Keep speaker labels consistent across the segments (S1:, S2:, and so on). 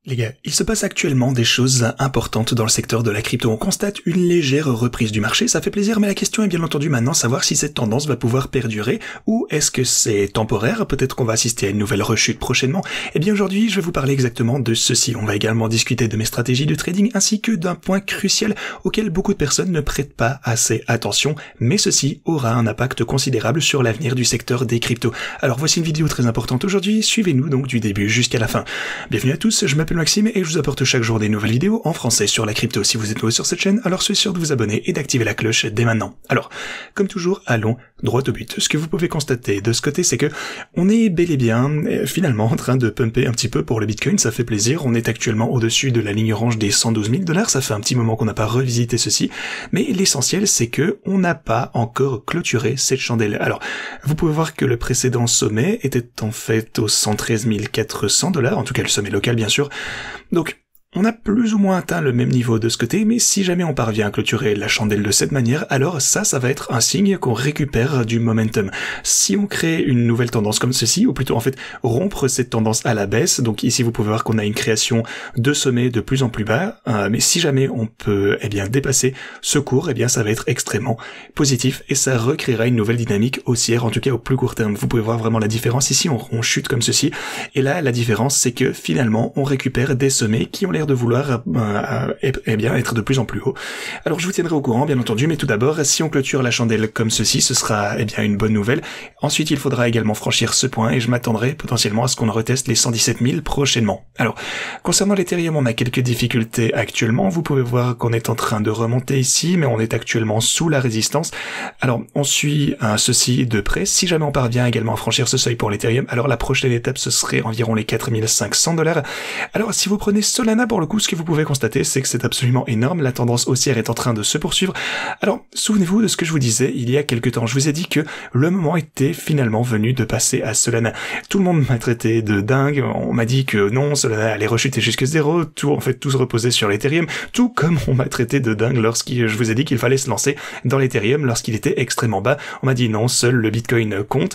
S1: Les gars, il se passe actuellement des choses importantes dans le secteur de la crypto. On constate une légère reprise du marché, ça fait plaisir, mais la question est bien entendu maintenant savoir si cette tendance va pouvoir perdurer ou est-ce que c'est temporaire, peut-être qu'on va assister à une nouvelle rechute prochainement. Eh bien aujourd'hui, je vais vous parler exactement de ceci. On va également discuter de mes stratégies de trading ainsi que d'un point crucial auquel beaucoup de personnes ne prêtent pas assez attention, mais ceci aura un impact considérable sur l'avenir du secteur des cryptos. Alors voici une vidéo très importante aujourd'hui, suivez-nous donc du début jusqu'à la fin. Bienvenue à tous, je m'appelle Maxime et je vous apporte chaque jour des nouvelles vidéos en français sur la crypto. Si vous êtes nouveau sur cette chaîne, alors soyez sûr de vous abonner et d'activer la cloche dès maintenant. Alors, comme toujours, allons droit au but. Ce que vous pouvez constater de ce côté, c'est que on est bel et bien finalement en train de pumper un petit peu pour le Bitcoin, ça fait plaisir. On est actuellement au-dessus de la ligne orange des 112 000 $, ça fait un petit moment qu'on n'a pas revisité ceci, mais l'essentiel c'est que on n'a pas encore clôturé cette chandelle. Alors, vous pouvez voir que le précédent sommet était en fait aux 113 400 $, en tout cas le sommet local bien sûr. Donc, on a plus ou moins atteint le même niveau de ce côté, mais si jamais on parvient à clôturer la chandelle de cette manière, alors ça va être un signe qu'on récupère du momentum. Si on crée une nouvelle tendance comme ceci, ou plutôt en fait rompre cette tendance à la baisse, donc ici vous pouvez voir qu'on a une création de sommets de plus en plus bas, mais si jamais on peut dépasser ce cours, ça va être extrêmement positif et ça recréera une nouvelle dynamique haussière, en tout cas au plus court terme. Vous pouvez voir vraiment la différence ici, on chute comme ceci, et là la différence c'est que finalement on récupère des sommets qui ont l'air de vouloir être de plus en plus haut. Alors je vous tiendrai au courant bien entendu, mais tout d'abord si on clôture la chandelle comme ceci, ce sera une bonne nouvelle. Ensuite il faudra également franchir ce point et je m'attendrai potentiellement à ce qu'on reteste les 117 000 prochainement. Alors concernant l'Ethereum, on a quelques difficultés actuellement. Vous pouvez voir qu'on est en train de remonter ici, mais on est actuellement sous la résistance. Alors on suit ceci de près. Si jamais on parvient également à franchir ce seuil pour l'Ethereum, alors la prochaine étape ce serait environ les 4500 $. Alors si vous prenez Solana, pour le coup, ce que vous pouvez constater, c'est que c'est absolument énorme. La tendance haussière est en train de se poursuivre. Alors, souvenez-vous de ce que je vous disais il y a quelques temps. Je vous ai dit que le moment était finalement venu de passer à Solana. Tout le monde m'a traité de dingue. On m'a dit que non, Solana allait rechuter jusque zéro. Tout se reposait sur l'Ethereum. Tout comme on m'a traité de dingue lorsque je vous ai dit qu'il fallait se lancer dans l'Ethereum lorsqu'il était extrêmement bas. On m'a dit non, seul le Bitcoin compte.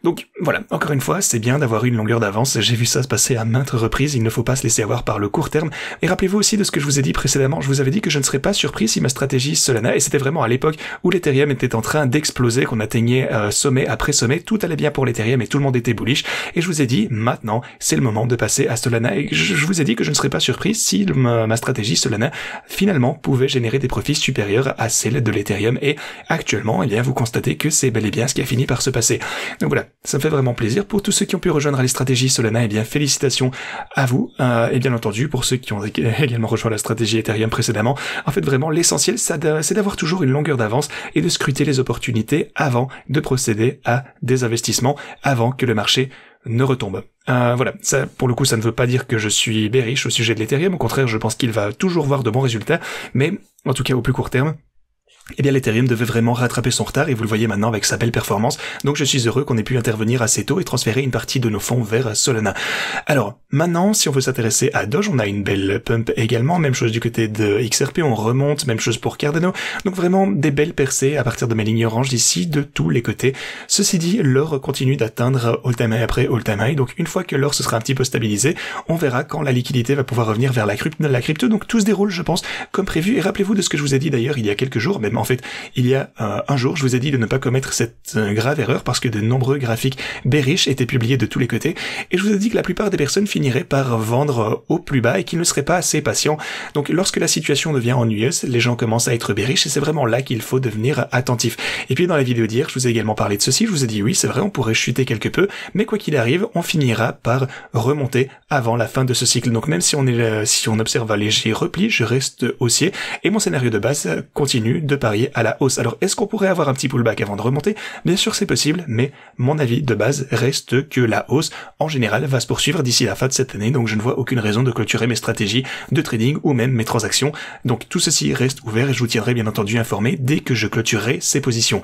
S1: Donc, voilà. Encore une fois, c'est bien d'avoir une longueur d'avance. J'ai vu ça se passer à maintes reprises. Il ne faut pas se laisser avoir par le court terme. Et rappelez-vous aussi de ce que je vous ai dit précédemment, je vous avais dit que je ne serais pas surpris si ma stratégie Solana, et c'était vraiment à l'époque où l'Ethereum était en train d'exploser, qu'on atteignait sommet après sommet, tout allait bien pour l'Ethereum et tout le monde était bullish, et je vous ai dit maintenant c'est le moment de passer à Solana, et je vous ai dit que je ne serais pas surpris si ma stratégie Solana finalement pouvait générer des profits supérieurs à celle de l'Ethereum, et actuellement vous constatez que c'est bel et bien ce qui a fini par se passer. Donc voilà, ça me fait vraiment plaisir. Pour tous ceux qui ont pu rejoindre les stratégies Solana, félicitations à vous, et bien entendu pour ceux qui ont également rejoint la stratégie Ethereum précédemment. En fait, vraiment, l'essentiel, c'est d'avoir toujours une longueur d'avance et de scruter les opportunités avant de procéder à des investissements, avant que le marché ne retombe. Voilà, ça, pour le coup, ça ne veut pas dire que je suis bearish au sujet de l'Ethereum. Au contraire, je pense qu'il va toujours voir de bons résultats, mais en tout cas, au plus court terme, l'Ethereum devait vraiment rattraper son retard et vous le voyez maintenant avec sa belle performance. Donc je suis heureux qu'on ait pu intervenir assez tôt et transférer une partie de nos fonds vers Solana. Alors maintenant, si on veut s'intéresser à Doge, on a une belle pump également. Même chose du côté de XRP, on remonte. Même chose pour Cardano. Donc vraiment des belles percées à partir de mes lignes oranges d'ici de tous les côtés. Ceci dit, l'or continue d'atteindre all-time high après all-time high. Donc une fois que l'or se sera un petit peu stabilisé, on verra quand la liquidité va pouvoir revenir vers la crypto. Donc tout se déroule, je pense, comme prévu. Et rappelez-vous de ce que je vous ai dit d'ailleurs il y a quelques jours, même en fait il y a un jour, je vous ai dit de ne pas commettre cette grave erreur parce que de nombreux graphiques bearish étaient publiés de tous les côtés, et je vous ai dit que la plupart des personnes finiraient par vendre au plus bas et qu'ils ne seraient pas assez patients. Donc lorsque la situation devient ennuyeuse, les gens commencent à être bearish et c'est vraiment là qu'il faut devenir attentif. Et puis dans la vidéo d'hier, je vous ai également parlé de ceci, je vous ai dit oui, c'est vrai, on pourrait chuter quelque peu, mais quoi qu'il arrive, on finira par remonter avant la fin de ce cycle. Donc même si on observe un léger repli, je reste haussier et mon scénario de base continue de parier à la hausse. Alors est-ce qu'on pourrait avoir un petit pullback avant de remonter? Bien sûr c'est possible, mais mon avis de base reste que la hausse en général va se poursuivre d'ici la fin de cette année, donc je ne vois aucune raison de clôturer mes stratégies de trading ou même mes transactions. Donc tout ceci reste ouvert et je vous tiendrai bien entendu informé dès que je clôturerai ces positions.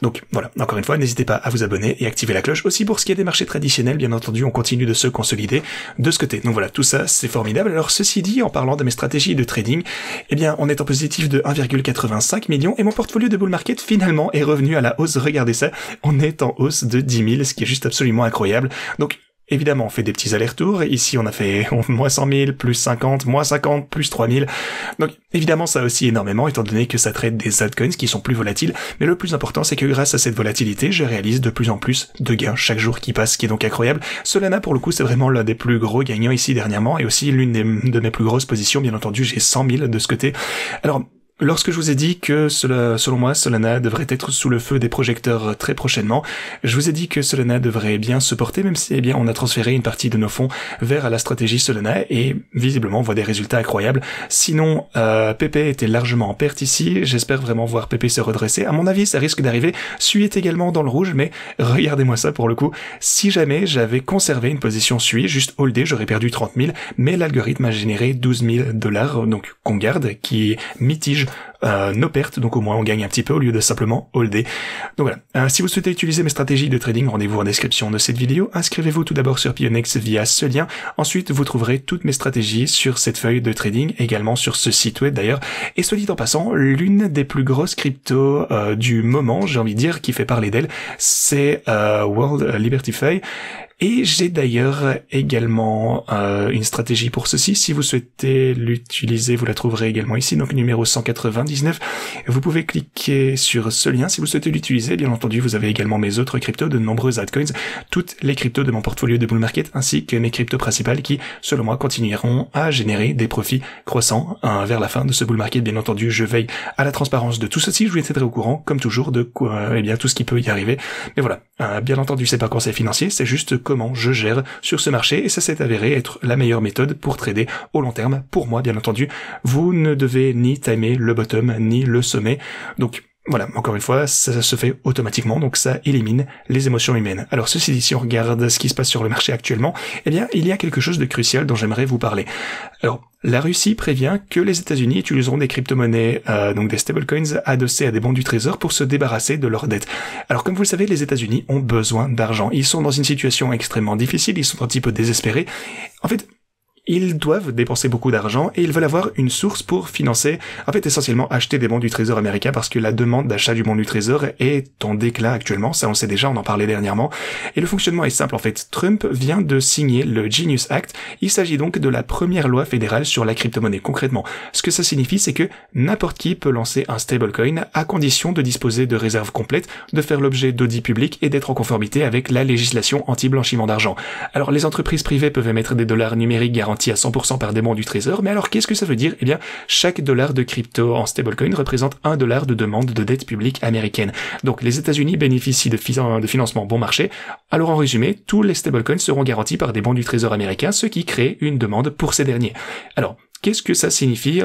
S1: Donc voilà, encore une fois, n'hésitez pas à vous abonner et activer la cloche. Aussi pour ce qui est des marchés traditionnels, bien entendu, on continue de se consolider de ce côté. Donc voilà, tout ça c'est formidable. Alors ceci dit, en parlant de mes stratégies de trading, on est en positif de 1,85 million et mon portfolio de bull market finalement est revenu à la hausse. Regardez ça, on est en hausse de 10 000, ce qui est juste absolument incroyable. Donc Évidemment, on fait des petits allers-retours. Ici, on a fait moins 100 000, plus 50, moins 50, plus 3 000. Donc, évidemment, ça aussi énormément, étant donné que ça traite des altcoins qui sont plus volatiles. Mais le plus important, c'est que grâce à cette volatilité, je réalise de plus en plus de gains chaque jour qui passe, ce qui est donc incroyable. Solana, pour le coup, c'est vraiment l'un des plus gros gagnants ici dernièrement, et aussi l'une de mes plus grosses positions. Bien entendu, j'ai 100 000 de ce côté. Alors, lorsque je vous ai dit que selon moi, Solana devrait être sous le feu des projecteurs très prochainement, je vous ai dit que Solana devrait bien se porter, même si on a transféré une partie de nos fonds vers la stratégie Solana, et visiblement on voit des résultats incroyables. Sinon, PP était largement en perte ici, j'espère vraiment voir PP se redresser. À mon avis, ça risque d'arriver. Sui est également dans le rouge, mais regardez-moi ça pour le coup. Si jamais j'avais conservé une position Sui, juste holdé, j'aurais perdu 30 000, mais l'algorithme a généré 12 000 $, donc qu'on garde, qui mitige nos pertes, donc au moins on gagne un petit peu au lieu de simplement holder. Donc voilà, si vous souhaitez utiliser mes stratégies de trading, rendez-vous en description de cette vidéo. Inscrivez-vous tout d'abord sur Pionex via ce lien, ensuite vous trouverez toutes mes stratégies sur cette feuille de trading, également sur ce site web d'ailleurs, et soit dit en passant, l'une des plus grosses cryptos du moment, j'ai envie de dire, qui fait parler d'elle, c'est World Libertify. Et j'ai d'ailleurs également une stratégie pour ceci. Si vous souhaitez l'utiliser, vous la trouverez également ici, donc numéro 199. Vous pouvez cliquer sur ce lien si vous souhaitez l'utiliser. Bien entendu, vous avez également mes autres cryptos, de nombreuses altcoins, toutes les cryptos de mon portfolio de bull market, ainsi que mes cryptos principales qui, selon moi, continueront à générer des profits croissants vers la fin de ce bull market. Bien entendu, je veille à la transparence de tout ceci. Je vous tiendrai au courant, comme toujours, de quoi, tout ce qui peut y arriver. Mais voilà, bien entendu, c'est pas un conseil financier, c'est juste comment je gère sur ce marché, et ça s'est avéré être la meilleure méthode pour trader au long terme. Pour moi, bien entendu, vous ne devez ni timer le bottom ni le sommet. Donc voilà, encore une fois, ça se fait automatiquement, donc ça élimine les émotions humaines. Alors ceci dit, si on regarde ce qui se passe sur le marché actuellement, il y a quelque chose de crucial dont j'aimerais vous parler. Alors, la Russie prévient que les États-Unis utiliseront des crypto-monnaies, donc des stablecoins adossés à des bons du trésor pour se débarrasser de leurs dettes. Alors comme vous le savez, les États-Unis ont besoin d'argent. Ils sont dans une situation extrêmement difficile, ils sont un petit peu désespérés. En fait, ils doivent dépenser beaucoup d'argent et ils veulent avoir une source pour financer, en fait essentiellement acheter des bons du trésor américain, parce que la demande d'achat du bon du trésor est en déclin actuellement, ça on le sait déjà, on en parlait dernièrement, et le fonctionnement est simple en fait. Trump vient de signer le Genius Act, il s'agit donc de la première loi fédérale sur la crypto-monnaie. Concrètement, ce que ça signifie, c'est que n'importe qui peut lancer un stablecoin à condition de disposer de réserves complètes, de faire l'objet d'audits publics et d'être en conformité avec la législation anti-blanchiment d'argent. Alors les entreprises privées peuvent émettre des dollars numériques garantis à 100% par des bons du trésor, mais alors qu'est-ce que ça veut dire? Eh bien, chaque dollar de crypto en stablecoin représente $1 de demande de dette publique américaine. Donc les États-Unis bénéficient de financement bon marché. Alors en résumé, tous les stablecoins seront garantis par des bons du trésor américain, ce qui crée une demande pour ces derniers. Alors, qu'est-ce que ça signifie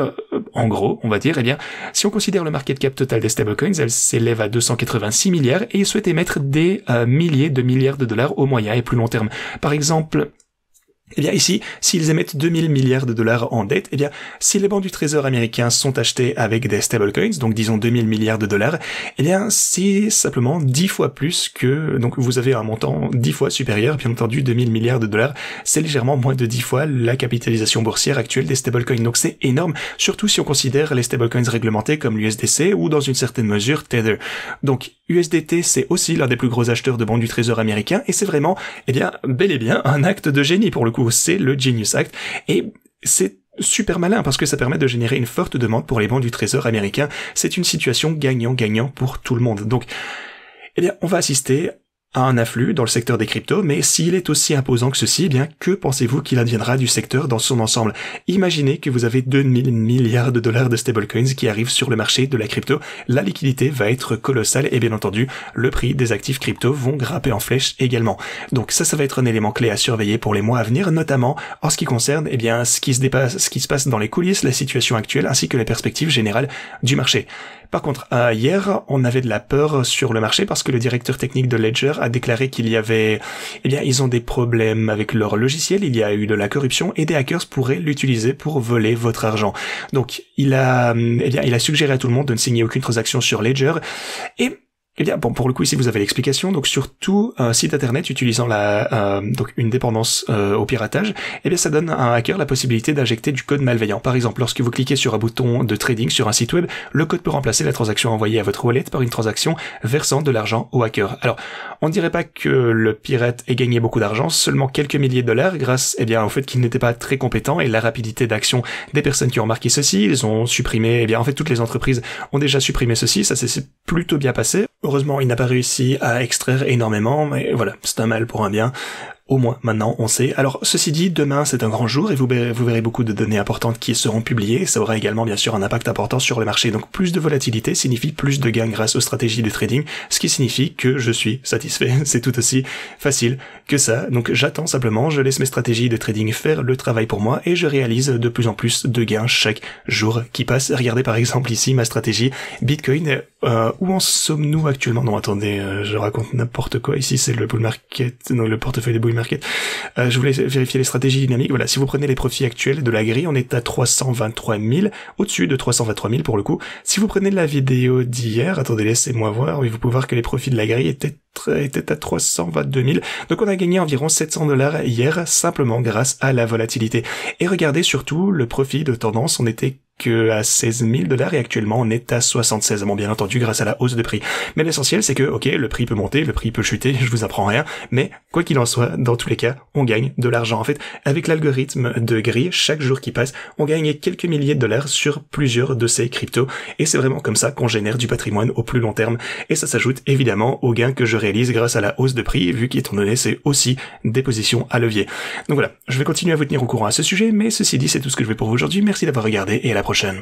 S1: en gros, on va dire, eh bien, si on considère le market cap total des stablecoins, elle s'élève à 286 milliards et ils souhaitent émettre des milliers de milliards de dollars au moyen et plus long terme. Par exemple, eh bien ici, s'ils émettent 2000 milliards de dollars en dette, eh bien si les bons du trésor américains sont achetés avec des stablecoins, donc disons 2000 milliards de dollars, eh bien c'est simplement 10 fois plus que, donc vous avez un montant 10 fois supérieur, bien entendu 2000 milliards de dollars, c'est légèrement moins de 10 fois la capitalisation boursière actuelle des stablecoins, donc c'est énorme, surtout si on considère les stablecoins réglementés comme l'USDC ou dans une certaine mesure Tether. Donc USDT c'est aussi l'un des plus gros acheteurs de bons du trésor américain, et c'est vraiment, eh bien, bel et bien un acte de génie pour le coup. C'est le Genius Act, et c'est super malin parce que ça permet de générer une forte demande pour les bons du trésor américain. C'est une situation gagnant-gagnant pour tout le monde. Donc, eh bien, on va assister à un afflux dans le secteur des cryptos, mais s'il est aussi imposant que ceci, eh bien, que pensez-vous qu'il adviendra du secteur dans son ensemble? Imaginez que vous avez 2000 milliards de dollars de stablecoins qui arrivent sur le marché de la crypto. La liquidité va être colossale et bien entendu, le prix des actifs crypto vont grimper en flèche également. Donc ça va être un élément clé à surveiller pour les mois à venir, notamment en ce qui concerne, eh bien, ce qui se passe dans les coulisses, la situation actuelle, ainsi que les perspectives générales du marché. Par contre, hier, on avait de la peur sur le marché parce que le directeur technique de Ledger a déclaré qu'il y avait, eh bien, ils ont des problèmes avec leur logiciel, il y a eu de la corruption et des hackers pourraient l'utiliser pour voler votre argent. Donc, il a suggéré à tout le monde de ne signer aucune transaction sur Ledger et Eh bien, bon, pour le coup, ici, vous avez l'explication. Donc, sur tout site internet utilisant donc une dépendance au piratage, eh bien, ça donne à un hacker la possibilité d'injecter du code malveillant. Par exemple, lorsque vous cliquez sur un bouton de trading sur un site web, le code peut remplacer la transaction envoyée à votre wallet par une transaction versant de l'argent au hacker. Alors, on ne dirait pas que le pirate ait gagné beaucoup d'argent, seulement quelques milliers de dollars, grâce, eh bien, au fait qu'il n'était pas très compétent et la rapidité d'action des personnes qui ont remarqué ceci. Ils ont supprimé, eh bien, en fait, toutes les entreprises ont déjà supprimé ceci. Ça s'est plutôt bien passé. Heureusement, il n'a pas réussi à extraire énormément, mais voilà, c'est un mal pour un bien. Au moins, maintenant, on sait. Alors, ceci dit, demain, c'est un grand jour et vous verrez beaucoup de données importantes qui seront publiées. Ça aura également, bien sûr, un impact important sur le marché. Donc, plus de volatilité signifie plus de gains grâce aux stratégies de trading, ce qui signifie que je suis satisfait. C'est tout aussi facile que ça. Donc, j'attends simplement, je laisse mes stratégies de trading faire le travail pour moi et je réalise de plus en plus de gains chaque jour qui passe. Regardez, par exemple, ici, ma stratégie Bitcoin. Où en sommes-nous actuellement? Non, attendez, je raconte n'importe quoi. Ici, c'est le bull market, non, le portefeuille de bull market. Je voulais vérifier les stratégies dynamiques. Voilà, si vous prenez les profits actuels de la grille, on est à 323 000, au-dessus de 323 000 pour le coup. Si vous prenez la vidéo d'hier, attendez, laissez-moi voir, oui, vous pouvez voir que les profits de la grille étaient à 322 000. Donc on a gagné environ 700 $ hier, simplement grâce à la volatilité. Et regardez surtout le profit de tendance, on était que à 16 000 $ et actuellement on est à 76, bon bien entendu grâce à la hausse de prix. Mais l'essentiel c'est que, ok, le prix peut monter, le prix peut chuter, je vous apprends rien, mais quoi qu'il en soit, dans tous les cas, on gagne de l'argent. En fait, avec l'algorithme de grille, chaque jour qui passe, on gagne quelques milliers de dollars sur plusieurs de ces cryptos, et c'est vraiment comme ça qu'on génère du patrimoine au plus long terme, et ça s'ajoute évidemment aux gains que je réalise grâce à la hausse de prix, vu qu'étant donné c'est aussi des positions à levier. Donc voilà, je vais continuer à vous tenir au courant à ce sujet, mais ceci dit c'est tout ce que je vais pour vous aujourd'hui, merci d'avoir regardé et à la prochaine.